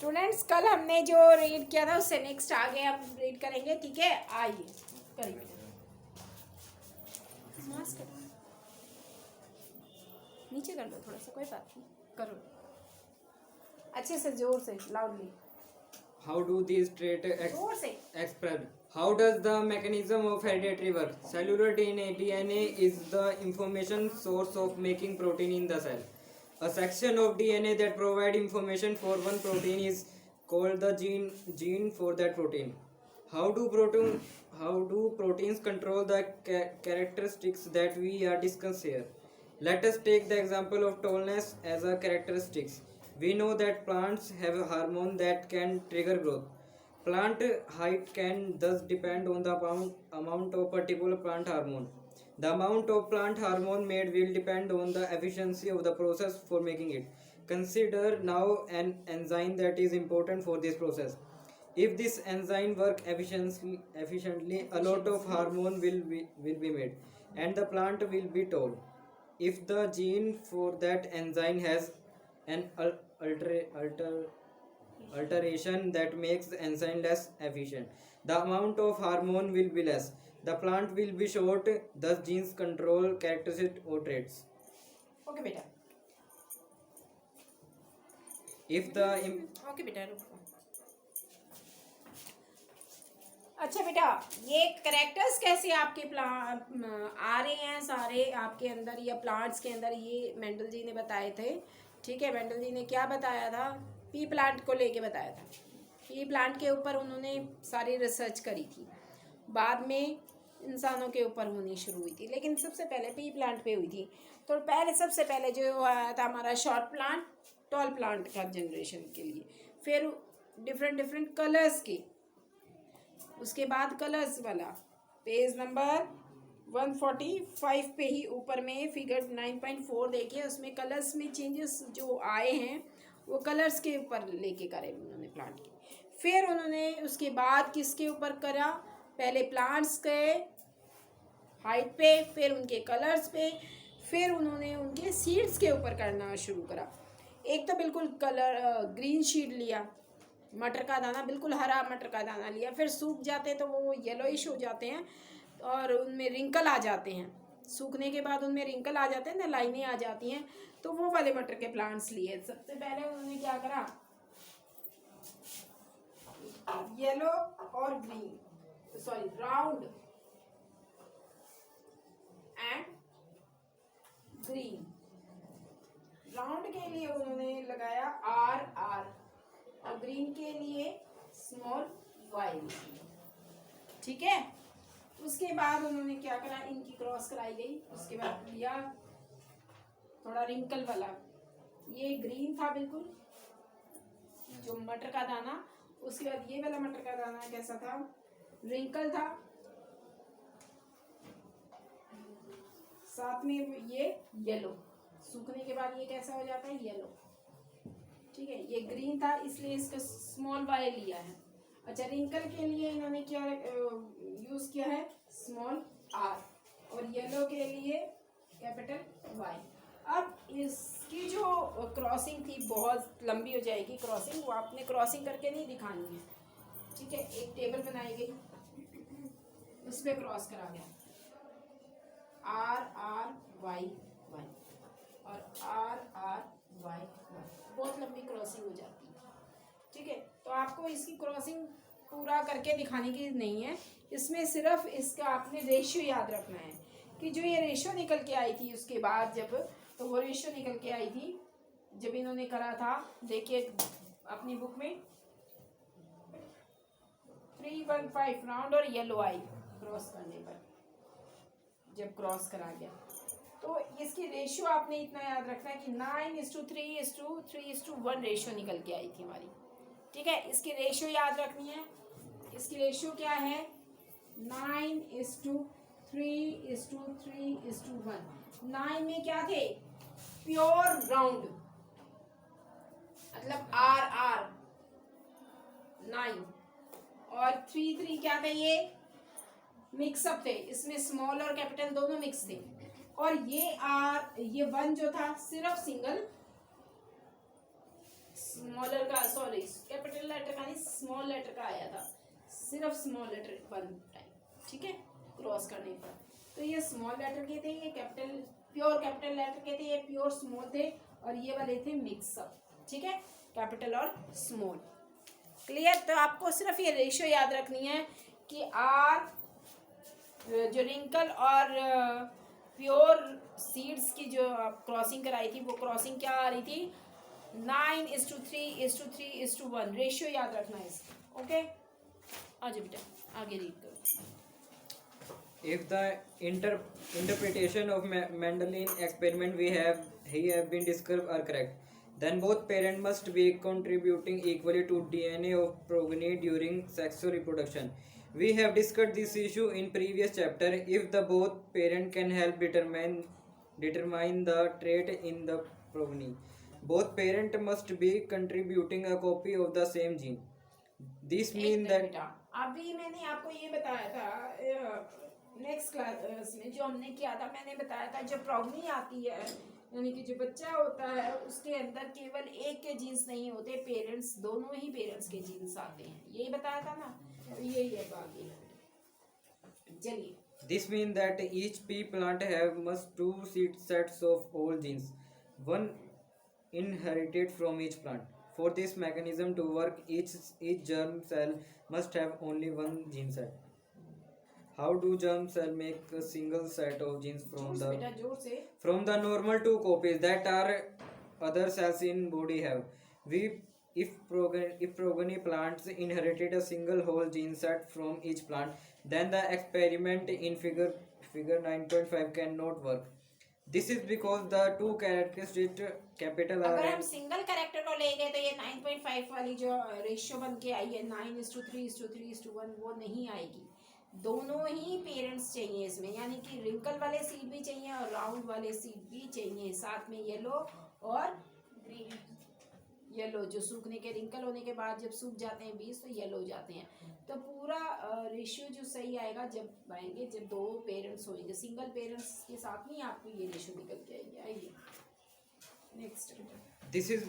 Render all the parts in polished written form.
Students कल हमने जो रीड किया था उससे नेक्स्ट आगे हम रीड करेंगे, ठीक है। आइए करिए, मास्क करो, नीचे कर लो थोड़ा सा, कोई बात नहीं, करो अच्छे से, जोर से, loudly. How do these traits जोर से। express? How does the mechanism of hereditary work? Cellular DNA is the information source of making protein in the cell. A section of DNA that provide information for one protein is called the gene for that protein. How do proteins control the characteristics that we are discussing here? Let us take the example of tallness as a characteristics. We know that plants have a hormone that can trigger growth. Plant height can thus depend on the amount of particular plant hormone. The amount of plant hormone made will depend on the efficiency of the process for making it. Consider now an enzyme that is important for this process. If this enzyme work efficiently, a lot of hormone will be made, and the plant will be tall. If the gene for that enzyme has an alteration that makes the enzyme less efficient, the amount of hormone will be less. The plant will be short, thus genes control characteristics or traits. Okay बेटा, If the okay बेटा रुको। अच्छा बेटा, ये characters कैसे आपके आ रहे हैं सारे आपके अंदर या प्लांट्स के अंदर, ये मेंडल जी ने बताए थे, ठीक है। मेंडल जी ने क्या बताया था, पी प्लांट को लेके बताया था। पी प्लांट के ऊपर उन्होंने सारी रिसर्च करी थी, बाद में इंसानों के ऊपर होनी शुरू हुई थी, लेकिन सबसे पहले पी प्लांट पे हुई थी। तो पहले सबसे पहले जो आया था हमारा शॉर्ट प्लांट, टॉल प्लांट का जनरेशन के लिए, फिर डिफरेंट डिफरेंट कलर्स के, उसके बाद कलर्स वाला पेज नंबर 145 पे ही ऊपर में फिगर 9.4 देखिए, उसमें कलर्स में चेंजेस जो आए हैं वो कलर्स के ऊपर लेके करे उन्होंने प्लांट के। फिर उन्होंने उसके बाद किसके ऊपर करा, पहले प्लांट्स के हाइट पे, फिर उनके कलर्स पे, फिर उन्होंने उनके सीड्स के ऊपर करना शुरू करा। एक तो बिल्कुल कलर ग्रीन शीड लिया, मटर का दाना, बिल्कुल हरा मटर का दाना लिया, फिर सूख जाते तो वो येलोइश हो जाते हैं और उनमें रिंकल आ जाते हैं, सूखने के बाद उनमें रिंकल आ जाते हैं ना, लाइनें आ जाती हैं, तो वो वाले मटर के प्लांट्स लिए। सबसे पहले उन्होंने क्या करा, येलो और green, sorry round and green. Round के लिए उन्होंने लगाया RR और ग्रीन के लिए स्मॉल y, ठीक है। उसके बाद उन्होंने क्या करा, इनकी क्रॉस कराई गई। उसके बाद लिया थोड़ा रिंकल वाला, ये ग्रीन था बिल्कुल जो मटर का दाना, उसके बाद ये वाला मटर का दाना कैसा था, रिंकल था, साथ में ये येलो, सूखने के बाद ये कैसा हो जाता है, येलो, ठीक है। ये ग्रीन था इसलिए इसका स्मॉल y लिया है। अच्छा, रिंकल के लिए इन्होंने क्या यूज किया है, स्मॉल r, और येलो के लिए कैपिटल Y। अब इसकी जो क्रॉसिंग थी बहुत लंबी हो जाएगी क्रॉसिंग, वो आपने क्रॉसिंग करके नहीं दिखानी है, ठीक है। एक टेबल बनाई गई, उस पर क्रॉस करा गया RRY Y और RRY Y, बहुत लंबी क्रॉसिंग हो जाती है, ठीक है। तो आपको इसकी क्रॉसिंग पूरा करके दिखाने की नहीं है, इसमें सिर्फ इसका आपने रेशियो याद रखना है कि जो ये रेशियो निकल के आई थी उसके बाद जब, तो वो रेशियो निकल के आई थी जब इन्होंने करा था, देखिए अपनी बुक में 315 राउंड और येलो आई क्रॉस करने पर, जब क्रॉस करा गया तो इसकी रेशियो आपने इतना याद रखना है कि 9:3:3:1 रेशियो निकल के आई थी हमारी, ठीक है। इसकी रेशियो याद रखनी है, इसकी रेशियो क्या है, 9:3:3:1। 9 में क्या थे, प्योर राउंड, मतलब RR 9, और 3 क्या थे, ये मिक्सअप थे, इसमें स्मॉल और कैपिटल दोनों मिक्स थे, और ये 1 जो था सिर्फ सिंगल स्मॉल स्मॉलर का, सॉरी कैपिटल लेटर का नहीं, स्मॉल लेटर का आया था, सिर्फ स्मॉल लेटर वन टाइम, ठीक है, क्रॉस करने पर। तो ये स्मॉल लेटर के थे, ये कैपिटल प्योर कैपिटल लेटर के थे, ये प्योर स्मॉल थे, और ये वाले थे मिक्सअप, ठीक है, कैपिटल और स्मॉल। क्लियर? तो आपको सिर्फ ये रेशियो याद रखनी है कि आर जो रिंकल और प्योर सीड्स की जो क्रॉसिंग कराई थी, वो क्रॉसिंग क्या आ रही थी, 9:3:3:1 रेशियो याद रखना है इसका। ओके, आज बेटा आगे रीड करो। If the interpretation of Mendelian experiment he have been described are correct, then both parents must be contributing equally to DNA of progeny during sexual reproduction. We have discussed this issue in previous chapter. If the both parent can help determine the trait in the progeny, both parent must be contributing a copy of the same gene. This means that बेटा अभी मैंने आपको ये बताया था next class में जो हमने किया था, मैंने बताया था जब प्रॉब्लम आती है, यानी कि जो बच्चा होता है उसके अंदर केवल एक के जीन्स नहीं होते, पेरेंट्स दोनों ही पेरेंट्स के जीन्स आते हैं, यही बताया था ना, तो यही है बाकी। चलिए, this means that each pea plant have must two seed sets of all genes, one inherited from each plant. For this mechanism to work, each germ cell must have only one gene set. How do germ cell make a single set of genes बेटा जोर से। from the normal two copies that are other cells in body have? If progeny plants inherited a single whole gene set from each plant, then the experiment in figure 9.5 cannot work. This is because the two characteristic capital R अगर हम and single character को ले गए तो ये 9.5 वाली जो ratio बन के आई है 9:3:3:1 वो नहीं आएगी। दोनों ही पेरेंट्स चाहिए इसमें, यानी कि रिंकल वाले सीड भी चाहिए और राउंड वाले सीड भी चाहिए, साथ में येलो और ग्रीन। येलो जो सूखने के, रिंकल होने के बाद जब सूख जाते हैं बीज तो येलो हो जाते हैं। तो पूरा रेशियो जो सही आएगा जब आएंगे जब दो पेरेंट्स होंगे, सिंगल पेरेंट्स के साथ नहीं आपको ये रेशियो निकल के आएगी। आइए next. this is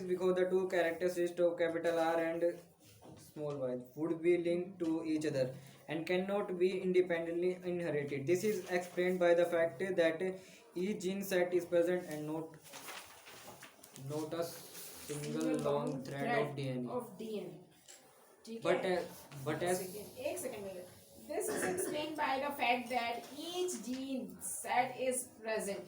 because the two characteristics of capital R and small y would be linked to each other and cannot be independently inherited. This is explained by the fact that each gene set is present and not a single long thread of DNA. ठीक But है? as एक second. This is explained by the fact that each gene set is present.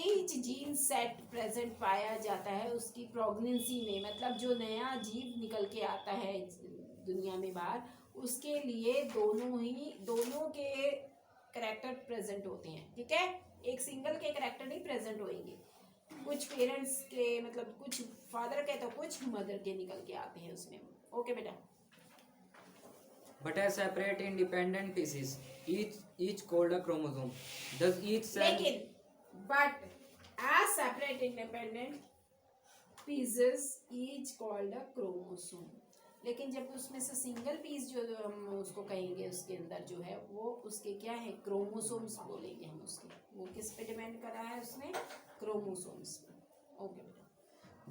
Each gene set present पाया जाता है उसकी pregnancy में, मतलब जो नया जीव निकल के आता है दुनिया में बाहर, उसके लिए दोनों के करैक्टर प्रेजेंट होते हैं, ठीक है, एक सिंगल के करैक्टर नहीं प्रेजेंट होंगे, कुछ पेरेंट्स के मतलब कुछ फादर के तो कुछ मदर के निकल के आते हैं उसमें। ओके बेटा। but as separate independent pieces, each called a chromosome. Thus each cell लेकिन but as separate independent pieces each called a chromosome, लेकिन जब उसमें से सिंगल पीस जो हम उसको कहेंगे उसके अंदर जो है वो उसके क्या है, क्रोमोसोम्स बोलेंगे हम उसके। वो किस पे डिपेंड करा है उसने, क्रोमोसोम्स पे। Okay.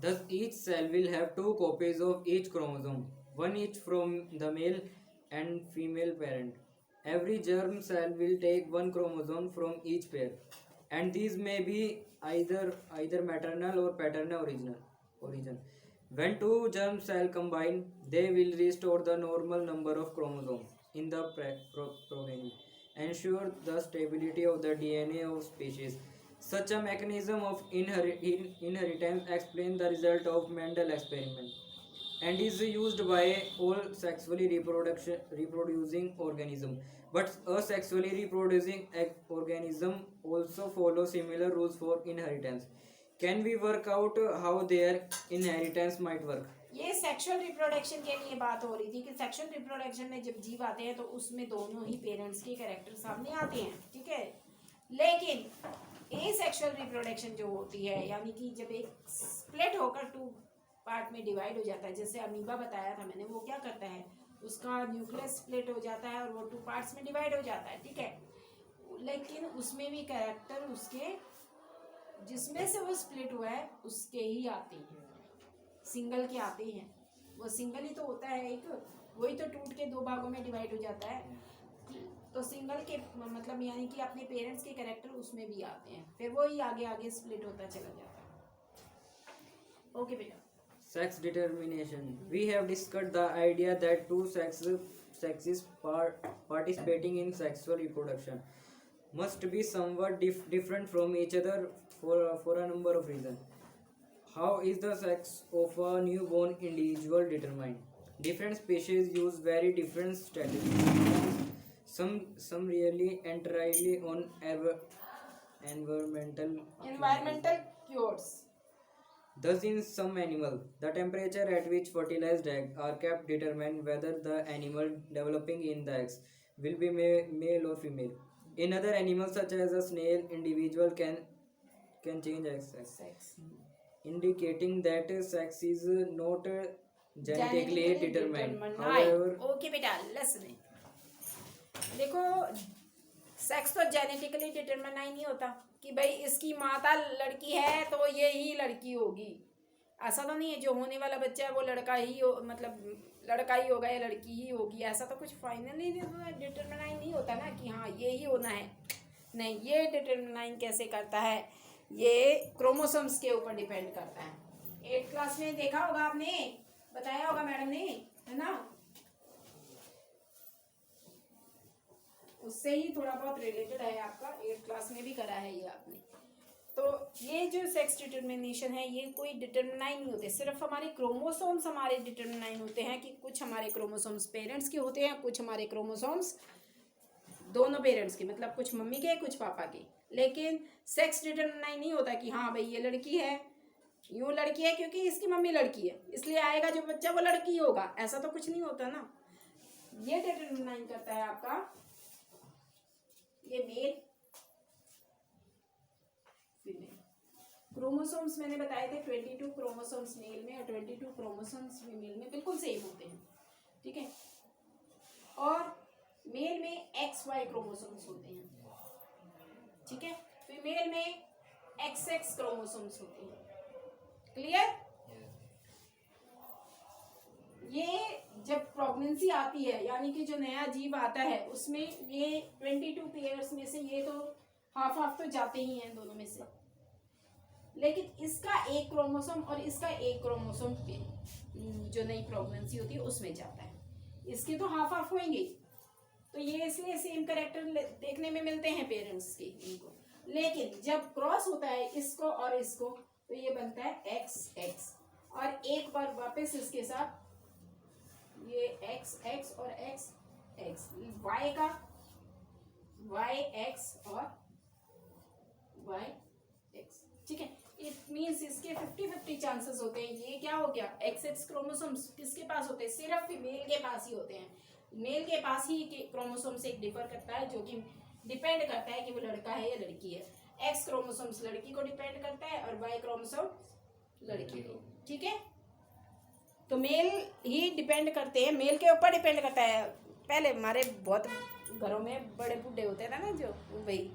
Thus, each cell will have two copies of each chromosome, one each from the male and female parent. Every germ cell will take one chromosome from each pair, and these may be either maternal or paternal origin. When two germ cells combine, they will restore the normal number of chromosomes in the progeny, ensure the stability of the DNA of species. Such a mechanism of inheritance explains the result of Mendel experiment and is used by all sexually reproducing organisms. But asexually reproducing organism also follow similar rules for inheritance. Can we work out how their inheritance might work? ये sexual reproduction के लिए बात हो रही थी कि sexual reproduction में जब जीव आते हैं तो उसमें दोनों ही पेरेंट्स के कैरेक्टर सामने आते हैं, ठीक है। लेकिन एसेक्सुअल रिप्रोडक्शन जो होती है, यानी कि जब एक स्प्लिट होकर टू पार्ट में डिवाइड हो जाता है, जैसे अमीबा बताया था मैंने, वो क्या करता है, उसका न्यूक्लियस स्प्लिट हो जाता है और वो टू पार्ट्स में डिवाइड हो जाता है, ठीक है। लेकिन उसमें भी कैरेक्टर उसके जिसमें से वो स्प्लिट हुआ है उसके ही आते हैं, सिंगल के आते हैं। वो सिंगल ही तो होता है एक, वही तो टूट के दो भागों में डिवाइड हो जाता है। तो सिंगल के मतलब यानी कि अपने पेरेंट्स के कैरेक्टर उसमें भी आते हैं, फिर वो ही आगे आगे स्प्लिट होता चला जाता है। ओके बेटा। Sex determination. We have discussed the idea that two sexes participating in sexual reproduction must be somewhat different from each other for a number of reasons. How is the sex of a newborn individual determined? Different species use very different strategies. Some really entirely on environmental cures. Thus, in some animals, the temperature at which fertilized eggs are kept determine whether the animal developing in the eggs will be male or female. In other animals, such as a snail, individual can change sex, sex indicating that sex is not genetically determined. However, However, okay बेटा listen, देखो sex तो genetically determine नहीं होता कि भाई इसकी माता लड़की है तो ये ही लड़की होगी, ऐसा तो नहीं है। जो होने वाला बच्चा है वो लड़का ही हो, मतलब लड़का ही होगा या लड़की ही होगी, ऐसा तो कुछ फाइनली डिटरमाइन नहीं होता ना कि हाँ ये ही होना है। नहीं, ये डिटरमाइन कैसे करता है, ये क्रोमोसोम्स के ऊपर डिपेंड करता है। 8th क्लास में देखा होगा आपने, बताया होगा मैडम ने, है ना, उससे ही थोड़ा बहुत रिलेटेड है आपका, 8th क्लास में भी करा है ये आपने। तो ये जो सेक्स डिटर्मिनेशन है ये कोई डिटर्मिनाइन नहीं होते, सिर्फ हमारे क्रोमोसोम्स हमारे डिटर्मिनाइन होते हैं कि कुछ हमारे क्रोमोसोम्स पेरेंट्स के होते हैं, कुछ हमारे क्रोमोसोम्स दोनों पेरेंट्स के, मतलब कुछ मम्मी के कुछ पापा के। लेकिन सेक्स डिटर्मिनाइन नहीं होता कि हाँ भाई ये लड़की है, यूँ लड़की है क्योंकि इसकी मम्मी लड़की है इसलिए आएगा जो बच्चा वो लड़की होगा, ऐसा तो कुछ नहीं होता ना। ये डिटर्मिनाइन करता है आपका ये मेल फीमेल क्रोमोसोम्स। मैंने बताए थे 22 क्रोमोसोम्स मेल में और 22 क्रोमोसोम्स फीमेल में बिल्कुल सेम होते हैं, ठीक है। और मेल में XY क्रोमोसोम्स होते हैं, ठीक है। फीमेल में XX क्रोमोसोम्स होते हैं। क्लियर? ये जब प्रेगनेंसी आती है यानी कि जो नया जीव आता है उसमें ये 22 पेयर्स में से ये तो हाफ हाफ तो जाते ही हैं दोनों में से, लेकिन इसका एक क्रोमोसोम और इसका एक क्रोमोसोम जो नई प्रेगनेंसी होती है उसमें जाता है, इसके तो हाफ हाफ होंगे। तो ये इसलिए सेम कैरेक्टर देखने में मिलते हैं पेरेंट्स के इनको, लेकिन जब क्रॉस होता है इसको और इसको तो ये बनता है XX और एक बार वापस इसके साथ ये XX और XX, Y का YX और YX, ठीक है। इट मीन्स इसके 50-50 चांसेस होते हैं। ये क्या हो गया, XX क्रोमोसोम्स किसके पास होते हैं, सिर्फ फीमेल के पास ही होते हैं। मेल के पास ही क्रोमोसोम से डिफर करता है, जो कि डिपेंड करता है कि वो लड़का है या लड़की है। X क्रोमोसोम्स लड़की को डिपेंड करता है और Y क्रोमोसोम लड़की को, ठीक है। तो मेल ही डिपेंड करते हैं, मेल के ऊपर डिपेंड करता है। पहले हमारे बहुत घरों में बड़े बूढ़े होते थे ना जो, वही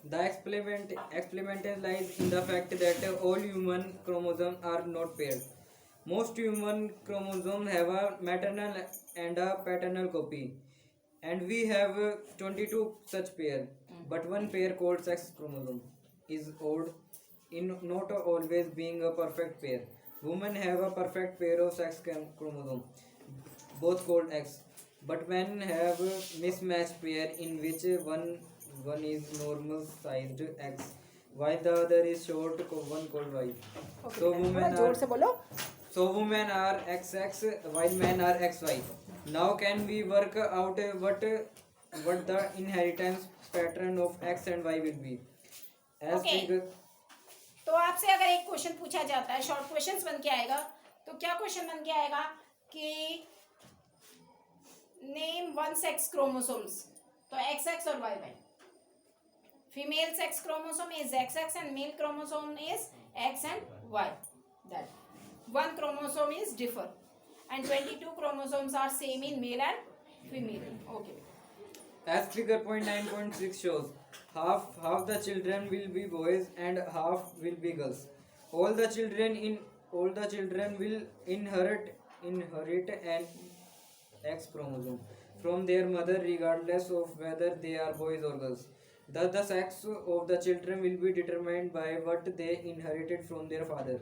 the explanation lies in the fact that all human chromosomes are not paired. Most human chromosomes have a maternal and a paternal copy, and we have 22 such pair. But one pair called sex chromosome is odd in not always being a perfect pair. Women have a perfect pair of sex chromosome, both called X. But men have a mismatched pair in which one is normal sized X, while the other is short one called Y. Okay, So थोड़ा women जोर are से बोलो। so women are XX while men are XY. Now can we work out what the inheritance pattern of X and Y will be? As Okay. figure तो आपसे अगर एक question पूछा जाता है, शॉर्ट क्वेश्चंस बन के आएगा, तो क्या क्वेश्चन बन के आएगा कि नेम वन सेक्स क्रोमोसोम्स, तो XX और YY। Female sex chromosome is XX and male chromosome is X and Y. That one chromosome is differ and 22 chromosomes are same in male and female, okay. As figure point 9.6 shows, half the children will be boys and half will be girls. All the children will inherit an X chromosome from their mother regardless of whether they are boys or girls. Thus, the sex of the children will be determined by what they inherited from their father.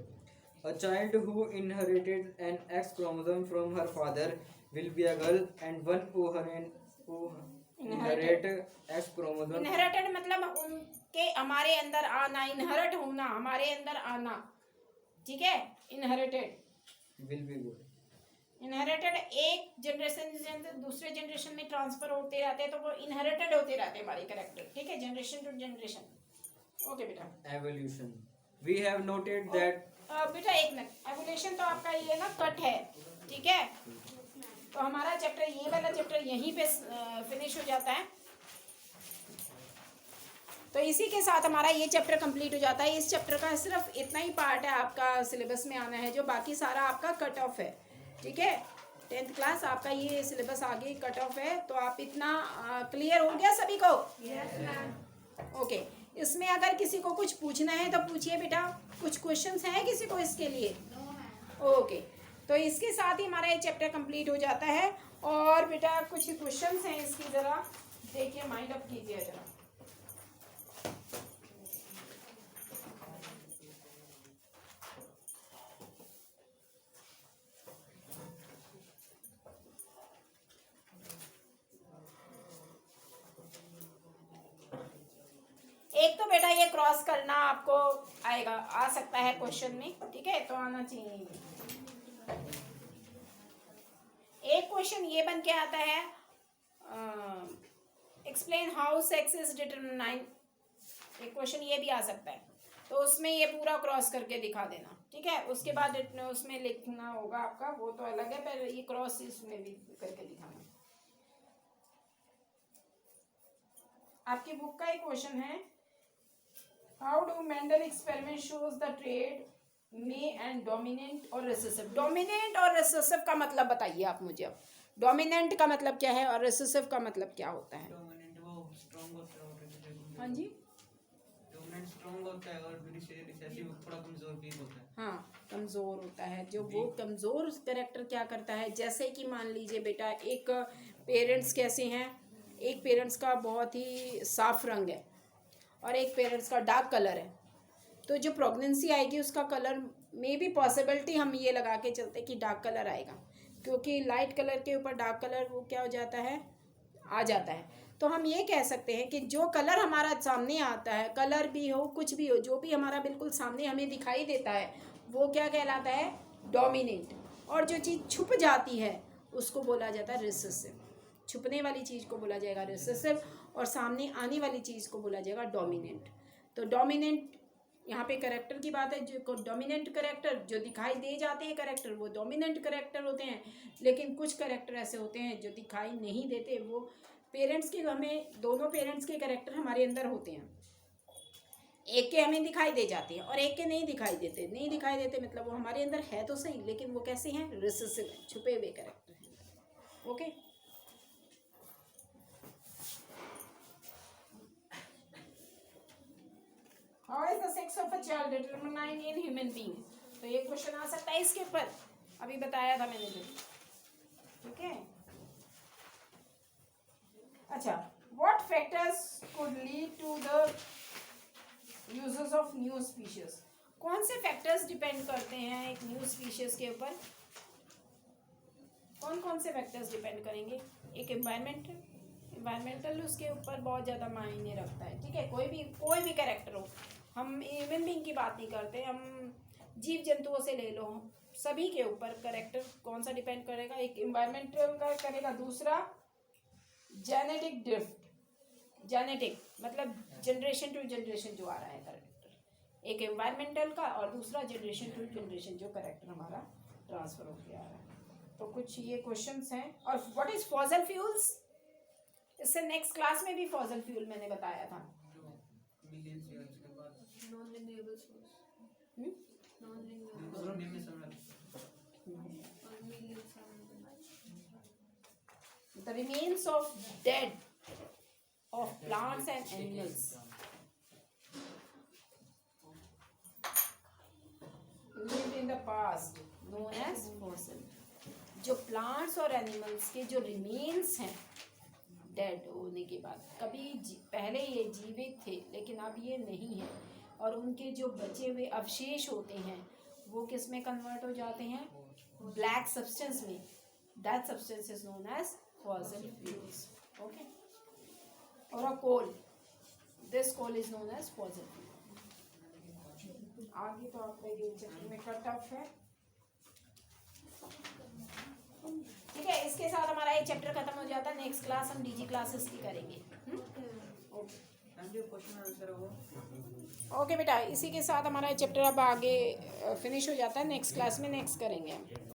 A child who inherited an X chromosome from her father will be a girl, and one who inherit X chromosome inherited मतलब उनके हमारे अंदर आना, inherit होना, हमारे अंदर आना, ठीक है। Inherited will be good. Inherited एक जनरेशन से दूसरे जनरेशन में ट्रांसफर होते रहते हैं, तो वो इनहेरिटेड होते रहते हैं हमारे कैरेक्टर, ठीक है, जनरेशन टू जनरेशन। ओके बेटा। Evolution. We have noted that बेटा एक मिनट, एवोल्यूशन तो आपका ये ना कट है, ठीक है। तो हमारा चैप्टर, ये वाला चैप्टर यहीं पे फिनिश हो जाता है। तो इसी के साथ हमारा ये चैप्टर कंप्लीट हो जाता है। इस चैप्टर का सिर्फ इतना ही पार्ट है आपका सिलेबस में आना है, जो बाकी सारा आपका कट ऑफ है, ठीक है। 10th क्लास आपका ये सिलेबस आगे कट ऑफ है, तो आप इतना क्लियर हो गया सभी को? Yes ma'am. ओके। इसमें अगर किसी को कुछ पूछना है तो पूछिए बेटा, कुछ क्वेश्चंस हैं किसी को इसके लिए? ओके, तो इसके साथ ही हमारा ये चैप्टर कंप्लीट हो जाता है। और बेटा कुछ क्वेश्चंस हैं इसकी, ज़रा देखिए, माइंड अप कीजिए ज़रा। एक तो बेटा ये क्रॉस करना आपको आएगा, आ सकता है क्वेश्चन में, ठीक है, तो आना चाहिए। एक क्वेश्चन ये बन के आता है, explain how sex is determined. एक क्वेश्चन ये भी आ सकता है, तो उसमें ये पूरा क्रॉस करके दिखा देना, ठीक है। उसके बाद उसमें लिखना होगा आपका, वो तो अलग है, पर ये क्रॉस इसमें भी करके दिखाना। आपकी बुक का एक क्वेश्चन है, how do Mendel experiment shows the trade में एंड डोमिनेंट और रिसेसिव। डोमिनेंट और रिसेसिव का मतलब बताइए आप मुझे। अब डोमिनेंट का मतलब क्या है और रिसेसिव का मतलब क्या होता है? डोमिनेंट वो स्ट्रांग होता है, हाँ जी, डोमिनेंट स्ट्रांग होता है और रिसेसिव थोड़ा कमजोर वीक होता है। हाँ, कमज़ोर होता है। जो वो कमज़ोर कैरेक्टर क्या करता है, जैसे कि मान लीजिए बेटा, एक पेरेंट्स कैसे हैं, एक पेरेंट्स का बहुत ही साफ रंग है और एक पेरेंट्स का डार्क कलर है, तो जो प्रेगनेंसी आएगी उसका कलर में भी पॉसिबिलिटी हम ये लगा के चलते कि डार्क कलर आएगा, क्योंकि लाइट कलर के ऊपर डार्क कलर वो क्या हो जाता है, आ जाता है। तो हम ये कह सकते हैं कि जो कलर हमारा सामने आता है, कलर भी हो कुछ भी हो, जो भी हमारा बिल्कुल सामने हमें दिखाई देता है, वो क्या कहलाता है, डोमिनेंट। और जो चीज़ छुप जाती है उसको बोला जाता है रिसेसिव। छुपने वाली चीज़ को बोला जाएगा रिसेसिव और सामने आने वाली चीज़ को बोला जाएगा डोमिनेंट। तो डोमिनेंट यहाँ पे करेक्टर की बात है, जो डोमिनेंट करेक्टर जो दिखाई दे जाते हैं करेक्टर, वो डोमिनेंट करेक्टर होते हैं। लेकिन कुछ करेक्टर ऐसे होते हैं जो दिखाई नहीं देते, वो पेरेंट्स के, हमें दोनों पेरेंट्स के करेक्टर हमारे अंदर होते हैं, एक के हमें दिखाई दे जाते हैं और एक के नहीं दिखाई देते। नहीं दिखाई देते मतलब वो हमारे अंदर है तो सही, लेकिन वो कैसे हैं, रिसेसिव है, छुपे हुए करेक्टर हैं। Okay, how is the sex of a child determined in human being. तो ये क्वेश्चन आ सकता है इसके ऊपर, अभी बताया था मैंने जो, ठीक है। अच्छा, what factors could lead to the uses of new species. कौन से फैक्टर्स डिपेंड करते हैं एक न्यू स्पीशीज के ऊपर? कौन कौन से फैक्टर्स डिपेंड करेंगे? एक इन्वायरमेंटल उसके ऊपर बहुत ज़्यादा मायने रखता है, ठीक है। कोई भी कैरेक्टर हो, हम ह्यूमन बीइंग की बात नहीं करते, हम जीव जंतुओं से ले लो, सभी के ऊपर कैरेक्टर कौन सा डिपेंड करेगा? एक इन्वायरमेंटल का करेगा, दूसरा जेनेटिक ड्रिफ्ट, जेनेटिक मतलब जनरेशन टू जनरेशन जो आ रहा है कैरेक्टर, एक एनवायरमेंटल का और दूसरा जनरेशन टू जनरेशन जो कैरेक्टर हमारा ट्रांसफर होकर आ रहा है। तो कुछ ये क्वेश्चंस हैं। और व्हाट इज फॉसल फ्यूल्स, इससे नेक्स्ट क्लास में भी फॉसल फ्यूल मैंने बताया था। मिलियंस ईयर्स के बाद non renewable source, non renewable दूसरों ने में समझ और millions the remains of dead of plants and animals lived in the past known as fossil. जो प्लांट्स और एनिमल्स के जो रिमेन्स हैं डेड होने के बाद, कभी पहले ये जीवित थे लेकिन अब ये नहीं है, और उनके जो बचे हुए अवशेष होते हैं वो किस में कन्वर्ट हो जाते हैं? ब्लैक सब्सटेंस में. That substance is known as fossil fuels. Okay. और a coal, this coal is known as fossil fuel. आगे तो आपका ये चैप्टर में कट ऑफ है. ठीक है, इसके साथ हमारा ये चैप्टर खत्म हो जाता है. नेक्स्ट क्लास हम डीजी क्लासेस की करेंगे. ओके बेटा, इसी के साथ हमारा ये चैप्टर अब आगे फिनिश हो जाता है. नेक्स्ट क्लास में नेक्स्ट करेंगे हम.